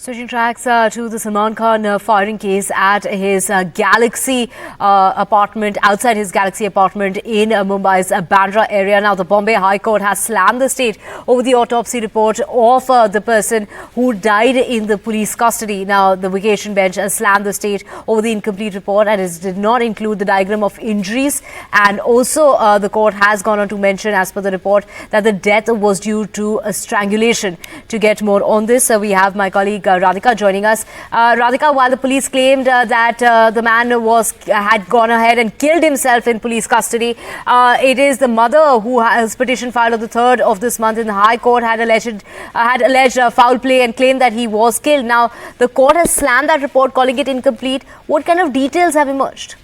Switching tracks to the Salman Khan firing case at his Galaxy apartment, outside his Galaxy apartment in Mumbai's Bandra area. Now, the Bombay High Court has slammed the state over the autopsy report of the person who died in the police custody. Now, the vacation bench has slammed the state over the incomplete report, and it did not include the diagram of injuries. And also, the court has gone on to mention, as per the report, that the death was due to strangulation. To get more on this, we have my colleague Radhika joining us. Radhika, while the police claimed that the man had gone ahead and killed himself in police custody, it is the mother who has petition filed on the 3rd of this month in the High Court had alleged foul play and claimed that he was killed. Now, the court has slammed that report, calling it incomplete. What kind of details have emerged?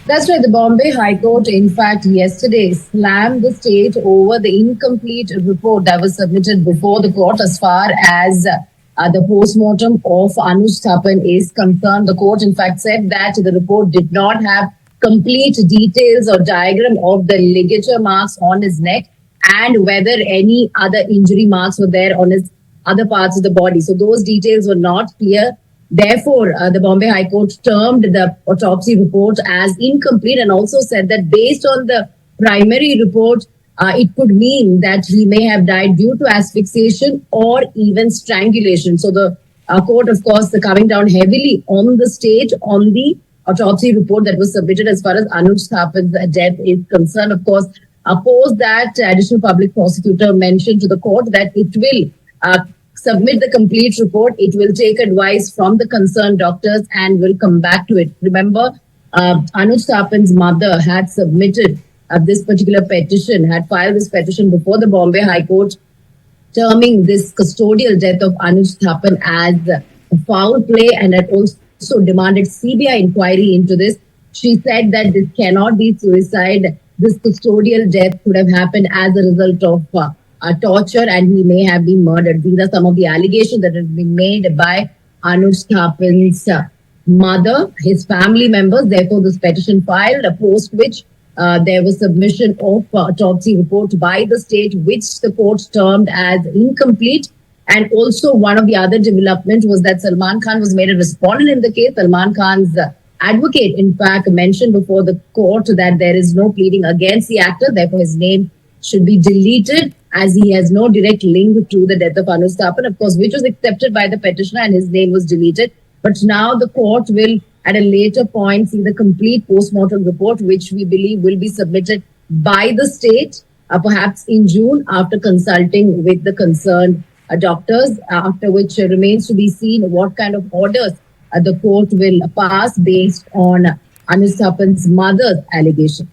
That's right. The Bombay High Court, in fact, yesterday slammed the state over the incomplete report that was submitted before the court as far as the post-mortem of Anuj Thappan is concerned. The court, in fact, said that the report did not have complete details or diagram of the ligature marks on his neck and whether any other injury marks were there on his other parts of the body. So those details were not clear. Therefore, the Bombay High Court termed the autopsy report as incomplete and also said that based on the primary report, it could mean that he may have died due to asphyxiation or even strangulation. So the court, of course, coming down heavily on the state on the autopsy report that was submitted as far as Anuj Thappan's death is concerned. Of course, opposed that, additional public prosecutor mentioned to the court that it will submit the complete report. It will take advice from the concerned doctors and will come back to it. Remember, Anuj Thappan's mother had submitted this particular petition, had filed this petition before the Bombay High Court, terming this custodial death of Anuj Thappan as a foul play and had also demanded CBI inquiry into this. She said that this cannot be suicide. This custodial death could have happened as a result of torture and he may have been murdered. These are some of the allegations that have been made by Anuj Thappan's mother, his family members. Therefore, this petition filed, post which there was submission of autopsy report by the state, which the court termed as incomplete. And also one of the other developments was that Salman Khan was made a respondent in the case. Salman Khan's advocate, in fact, mentioned before the court that there is no pleading against the actor. Therefore, his name should be deleted as he has no direct link to the death of Anuj Thappan, of course, which was accepted by the petitioner and his name was deleted. But now the court will, at a later point, see the complete post-mortem report, which we believe will be submitted by the state, perhaps in June, after consulting with the concerned doctors, after which remains to be seen what kind of orders the court will pass based on Anuj Thappan's mother's allegation.